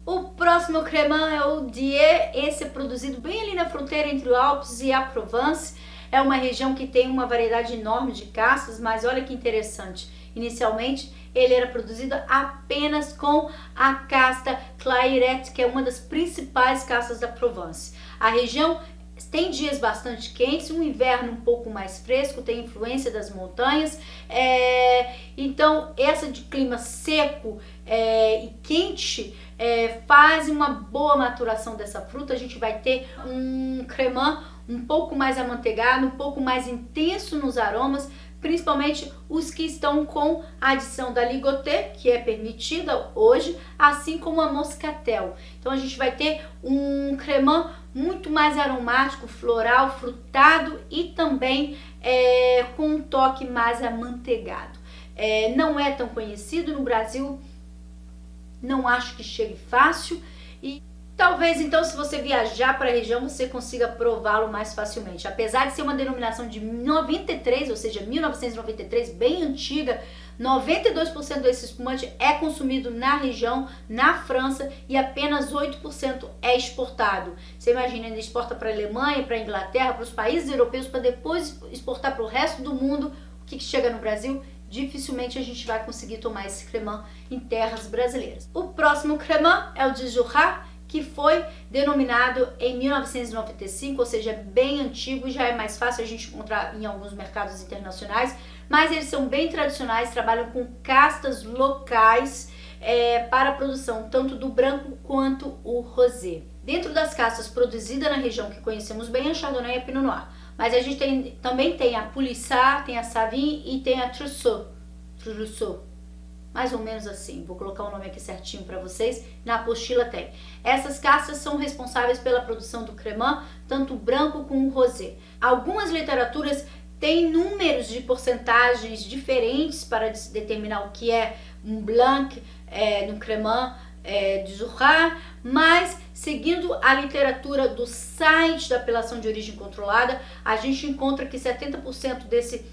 O próximo cremant é o Die. Esse é produzido bem ali na fronteira entre o Alpes e a Provence. É uma região que tem uma variedade enorme de castas, mas olha que interessante. Inicialmente, ele era produzido apenas com a casta Clairette, que é uma das principais castas da Provence. A região tem dias bastante quentes, um inverno um pouco mais fresco, tem influência das montanhas, então essa de clima seco e quente faz uma boa maturação dessa fruta. A gente vai ter um cremant um pouco mais amanteigado, um pouco mais intenso nos aromas, principalmente os que estão com a adição da Ligoté, que é permitida hoje, assim como a Moscatel. Então a gente vai ter um cremant muito mais aromático, floral, frutado e também com um toque mais amanteigado. Não é tão conhecido no Brasil, não acho que chegue fácil e talvez então, se você viajar para a região, você consiga prová-lo mais facilmente. Apesar de ser uma denominação de 93, ou seja, 1993, bem antiga, 92% desse espumante é consumido na região, na França, e apenas 8% é exportado. Você imagina, ele exporta para a Alemanha, para a Inglaterra, para os países europeus, para depois exportar para o resto do mundo. O que chega no Brasil? Dificilmente a gente vai conseguir tomar esse cremant em terras brasileiras. O próximo cremant é o de Jura, que foi denominado em 1995, ou seja, bem antigo, já é mais fácil a gente encontrar em alguns mercados internacionais, mas eles são bem tradicionais, trabalham com castas locais para a produção tanto do branco quanto o rosé. Dentro das castas produzidas na região que conhecemos bem, a Chardonnay e a Pinot Noir, mas a gente também tem a Pulissar, tem a Savin e tem a Trousseau, mais ou menos assim, vou colocar o nome aqui certinho para vocês, na apostila tem. Essas castas são responsáveis pela produção do cremant, tanto branco como rosé. Algumas literaturas têm números de porcentagens diferentes para determinar o que é um blanc no cremant de Jura, mas seguindo a literatura do site da apelação de origem controlada, a gente encontra que 70% desse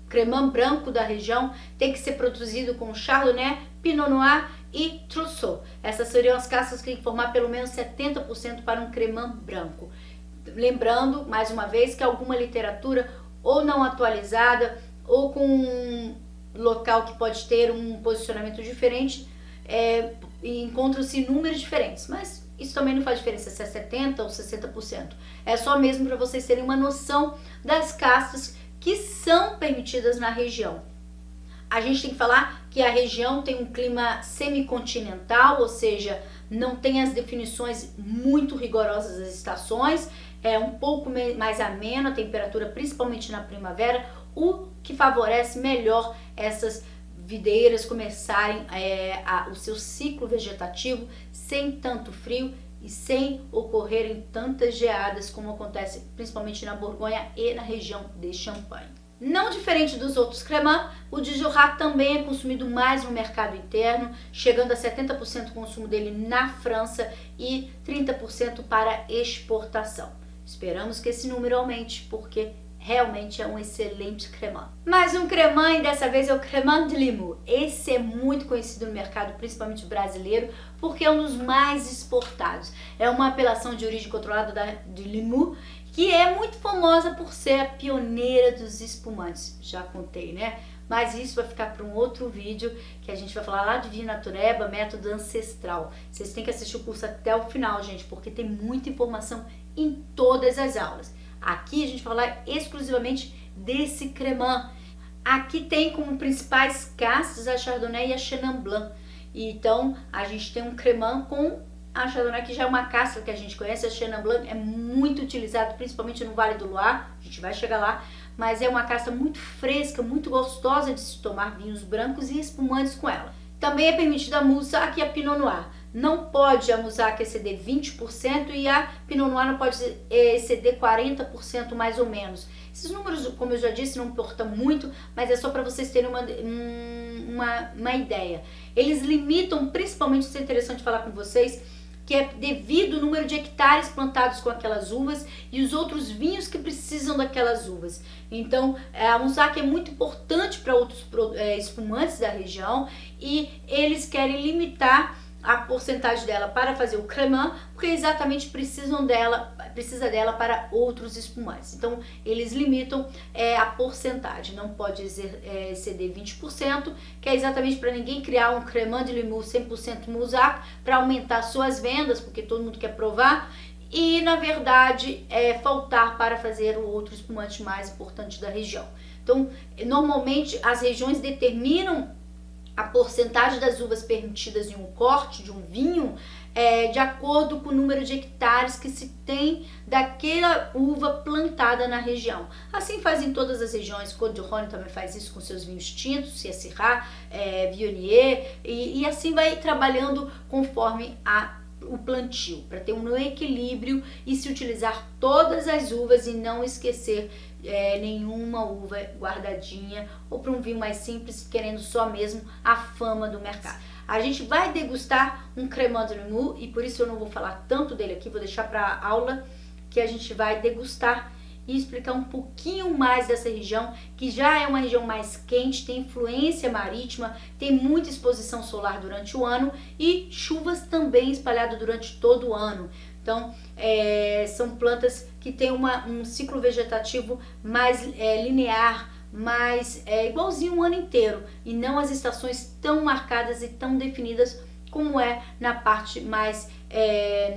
cremant branco da região tem que ser produzido com Chardonnay, Pinot Noir e Trousseau. Essas seriam as castas que tem que formar pelo menos 70% para um cremant branco. Lembrando, mais uma vez, que alguma literatura ou não atualizada ou com um local que pode ter um posicionamento diferente, encontram-se números diferentes, mas isso também não faz diferença se é 70% ou 60%. É só mesmo para vocês terem uma noção das castas que são permitidas na região. A gente tem que falar que a região tem um clima semicontinental, ou seja, não tem as definições muito rigorosas das estações, é um pouco mais ameno a temperatura, principalmente na primavera, o que favorece melhor essas videiras começarem o seu ciclo vegetativo sem tanto frio e sem ocorrerem tantas geadas como acontece principalmente na Borgonha e na região de Champagne. Não diferente dos outros cremants, o de Jura também é consumido mais no mercado interno, chegando a 70% do consumo dele na França e 30% para exportação. Esperamos que esse número aumente, porque realmente é um excelente cremant. Mais um cremant, e dessa vez é o cremant de Limoux. Esse é muito conhecido no mercado, principalmente brasileiro, porque é um dos mais exportados. É uma apelação de origem controlada de Limoux, que é muito famosa por ser a pioneira dos espumantes. Já contei, né? Mas isso vai ficar para um outro vídeo, que a gente vai falar lá de Vinatureba, método ancestral. Vocês têm que assistir o curso até o final, gente, porque tem muita informação em todas as aulas. Aqui a gente vai falar exclusivamente desse cremant. Aqui tem como principais castas a Chardonnay e a Chenin Blanc. Então a gente tem um cremant com a Chardonnay, que já é uma casta que a gente conhece. A Chenin Blanc é muito utilizada, principalmente no Vale do Loire, a gente vai chegar lá, mas é uma casta muito fresca, muito gostosa de se tomar vinhos brancos e espumantes com ela. Também é permitida a Moussaka e a Pinot Noir. Não pode a Moussaka exceder 20% e a Pinot Noir não pode exceder 40% mais ou menos. Esses números, como eu já disse, não importam muito, mas é só para vocês terem uma ideia. Eles limitam, principalmente, isso é interessante falar com vocês, que é devido ao número de hectares plantados com aquelas uvas e os outros vinhos que precisam daquelas uvas. Então, a Moussaka é muito importante para outros espumantes da região e eles querem limitar a porcentagem dela para fazer o cremant, porque exatamente precisa dela para outros espumantes. Então, eles limitam a porcentagem, não pode exceder 20%, que é exatamente para ninguém criar um cremant de Limoux 100% Moussaka para aumentar suas vendas, porque todo mundo quer provar, e na verdade faltar para fazer o outro espumante mais importante da região. Então, normalmente as regiões determinam a porcentagem das uvas permitidas em um corte de um vinho de acordo com o número de hectares que se tem daquela uva plantada na região. Assim faz em todas as regiões. Côte-du-Rhône também faz isso com seus vinhos tintos, Syrah, Viognier, e assim vai trabalhando conforme o plantio, para ter um equilíbrio e se utilizar todas as uvas e não esquecer nenhuma uva guardadinha, ou para um vinho mais simples, querendo só mesmo a fama do mercado. A gente vai degustar um Cremant de Limoux, e por isso eu não vou falar tanto dele aqui, vou deixar para a aula que a gente vai degustar e explicar um pouquinho mais dessa região, que já é uma região mais quente, tem influência marítima, tem muita exposição solar durante o ano e chuvas também espalhadas durante todo o ano. Então, são plantas que têm um ciclo vegetativo mais linear, mais igualzinho o ano inteiro, e não as estações tão marcadas e tão definidas como é na parte mais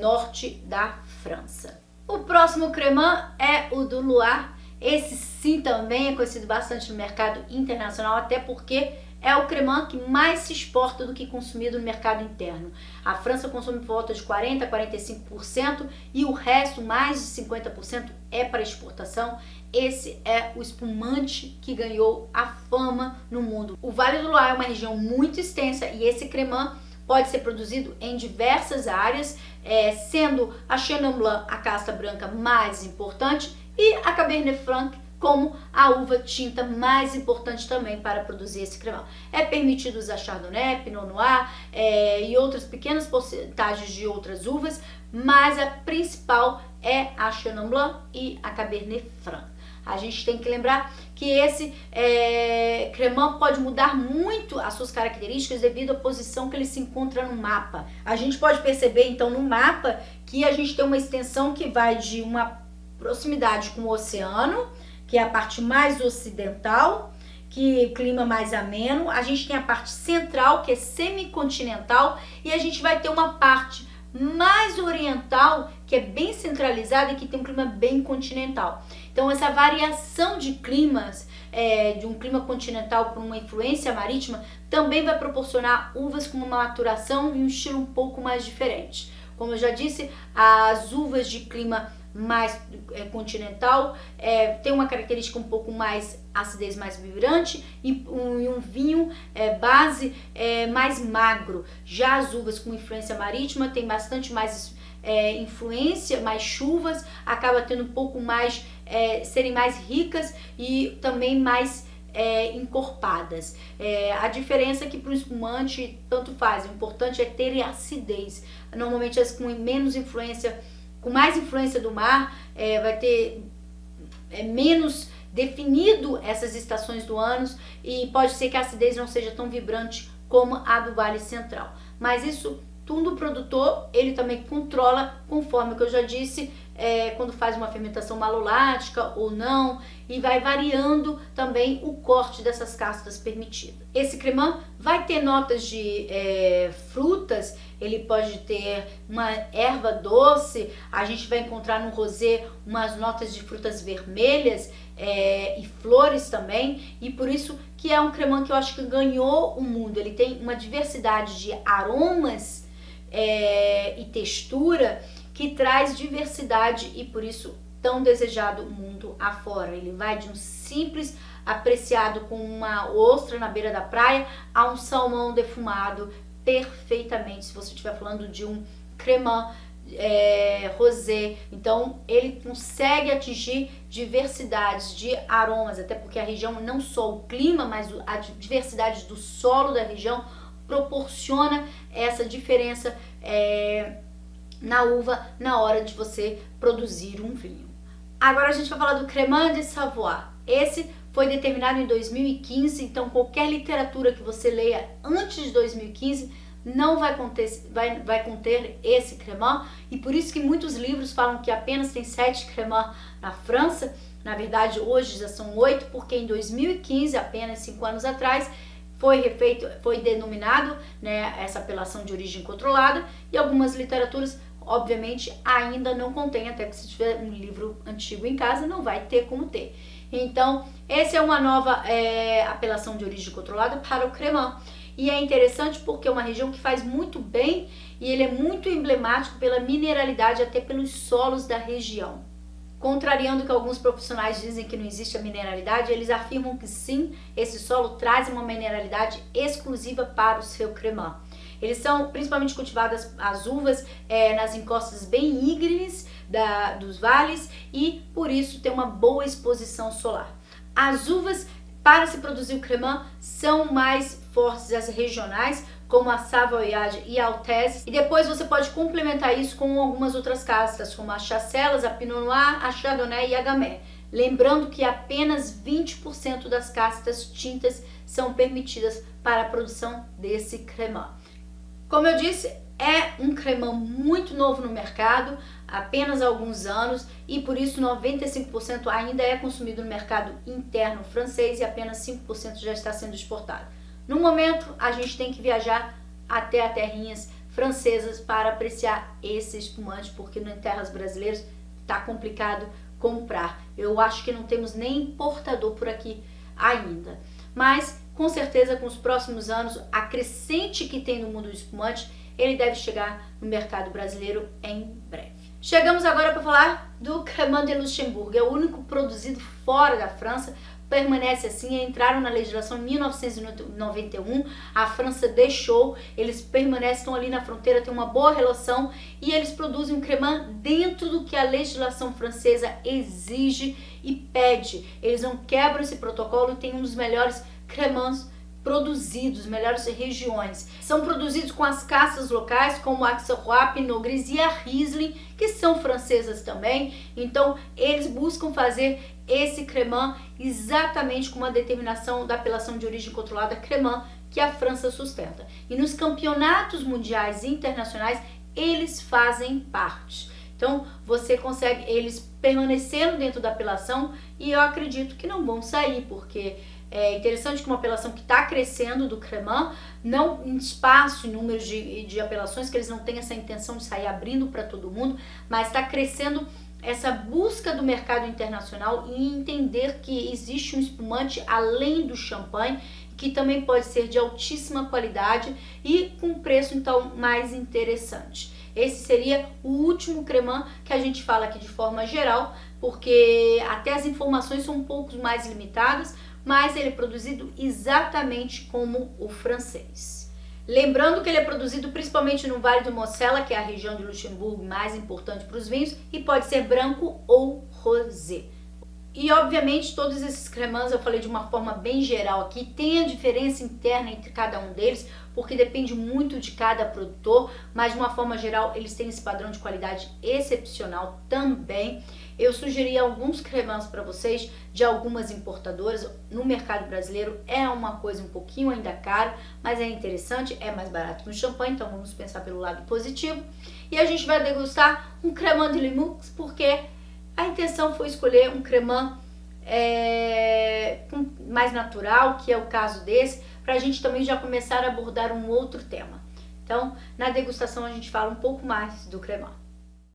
norte da França. O próximo cremant é o do Loire. Esse sim também é conhecido bastante no mercado internacional, até porque é o cremant que mais se exporta do que consumido no mercado interno. A França consome por volta de 40% a 45% e o resto, mais de 50%, é para exportação. Esse é o espumante que ganhou a fama no mundo. O Vale do Loire é uma região muito extensa e esse cremant pode ser produzido em diversas áreas, sendo a Chenin Blanc a casta branca mais importante e a Cabernet Franc como a uva tinta mais importante também para produzir esse cremant. É permitido usar Chardonnay, Pinot Noir e outras pequenas porcentagens de outras uvas, mas a principal é a Chenin Blanc e a Cabernet Franc. A gente tem que lembrar que esse cremant pode mudar muito as suas características devido à posição que ele se encontra no mapa. A gente pode perceber então no mapa que a gente tem uma extensão que vai de uma proximidade com o oceano, que é a parte mais ocidental, que clima mais ameno. A gente tem a parte central, que é semicontinental, e a gente vai ter uma parte mais oriental, que é bem centralizada e que tem um clima bem continental. Então essa variação de climas, de um clima continental para uma influência marítima, também vai proporcionar uvas com uma maturação e um estilo um pouco mais diferente. Como eu já disse, as uvas de clima mais continental tem uma característica um pouco mais acidez mais vibrante e um vinho base mais magro. Já as uvas com influência marítima tem bastante mais influência, mais chuvas, acaba tendo um pouco mais, serem mais ricas e também mais encorpadas. A diferença é que para o espumante tanto faz, o importante é ter acidez. Normalmente as com menos influência, com mais influência do mar, vai ter menos definido essas estações do ano e pode ser que a acidez não seja tão vibrante como a do Vale Central. Mas isso tudo o produtor, ele também controla, conforme o que eu já disse, quando faz uma fermentação malolática ou não, e vai variando também o corte dessas castas permitidas. Esse cremant vai ter notas de frutas, ele pode ter uma erva doce, a gente vai encontrar no rosé umas notas de frutas vermelhas e flores também, e por isso que é um cremant que eu acho que ganhou o mundo. Ele tem uma diversidade de aromas e textura que traz diversidade e por isso tão desejado mundo afora. Ele vai de um simples apreciado com uma ostra na beira da praia a um salmão defumado perfeitamente, se você estiver falando de um cremant rosé. Então ele consegue atingir diversidades de aromas, até porque a região, não só o clima, mas a diversidade do solo da região proporciona essa diferença na uva na hora de você produzir um vinho. Agora a gente vai falar do Cremant de Savoie. Esse foi determinado em 2015, então qualquer literatura que você leia antes de 2015 não vai conter esse cremant, e por isso que muitos livros falam que apenas tem 7 cremants na França. Na verdade, hoje já são 8, porque em 2015, apenas 5 anos atrás, foi denominado, né, essa apelação de origem controlada, e algumas literaturas, obviamente, ainda não contém, até que se tiver um livro antigo em casa, não vai ter como ter. Então, essa é uma nova apelação de origem controlada para o cremant. E é interessante porque é uma região que faz muito bem e ele é muito emblemático pela mineralidade, até pelos solos da região. Contrariando o que alguns profissionais dizem que não existe a mineralidade, eles afirmam que sim, esse solo traz uma mineralidade exclusiva para o seu cremant. Eles são principalmente cultivadas as uvas nas encostas bem íngremes dos vales e por isso tem uma boa exposição solar. As uvas para se produzir o cremant são mais fortes as regionais, como a Savoyarde e a Altesse, e depois você pode complementar isso com algumas outras castas, como a Chasselas, a Pinot Noir, a Chardonnay e a Gamay. Lembrando que apenas 20% das castas tintas são permitidas para a produção desse cremant. Como eu disse, é um cremant muito novo no mercado, apenas há alguns anos, e por isso 95% ainda é consumido no mercado interno francês e apenas 5% já está sendo exportado. No momento, a gente tem que viajar até as terrinhas francesas para apreciar esse espumante, porque em terras brasileiras está complicado comprar. Eu acho que não temos nem importador por aqui ainda. Mas, com certeza, com os próximos anos, a crescente que tem no mundo do espumante, ele deve chegar no mercado brasileiro em breve. Chegamos agora para falar do Cremant de Luxembourg. É o único produzido fora da França, permanece assim, entraram na legislação em 1991, a França deixou, eles permanecem, estão ali na fronteira, tem uma boa relação e eles produzem um cremant dentro do que a legislação francesa exige e pede. Eles não quebram esse protocolo e tem um dos melhores cremants produzidos, melhores regiões. São produzidos com as castas locais, como a Auxerrois, Pinot Gris e a Riesling, que são francesas também. Então, eles buscam fazer esse cremant exatamente com a determinação da apelação de origem controlada cremant que a França sustenta. E nos campeonatos mundiais e internacionais, eles fazem parte. Então, você consegue eles permanecendo dentro da apelação e eu acredito que não vão sair, porque é interessante que uma apelação que está crescendo do cremant, não em espaço, em número de apelações, que eles não têm essa intenção de sair abrindo para todo mundo, mas está crescendo essa busca do mercado internacional e entender que existe um espumante além do champanhe, que também pode ser de altíssima qualidade e com preço então mais interessante. Esse seria o último cremant que a gente fala aqui de forma geral, porque até as informações são um pouco mais limitadas, mas ele é produzido exatamente como o francês. Lembrando que ele é produzido principalmente no Vale do Mosela, que é a região de Luxemburgo mais importante para os vinhos, e pode ser branco ou rosé. E obviamente todos esses cremants eu falei de uma forma bem geral aqui, tem a diferença interna entre cada um deles, porque depende muito de cada produtor, mas de uma forma geral eles têm esse padrão de qualidade excepcional também. Eu sugeri alguns cremants para vocês de algumas importadoras. No mercado brasileiro é uma coisa um pouquinho ainda cara, mas é interessante, é mais barato que o champanhe, então vamos pensar pelo lado positivo. E a gente vai degustar um cremant de Limoux, porque a intenção foi escolher um cremant mais natural, que é o caso desse, para a gente também já começar a abordar um outro tema. Então, na degustação a gente fala um pouco mais do cremant.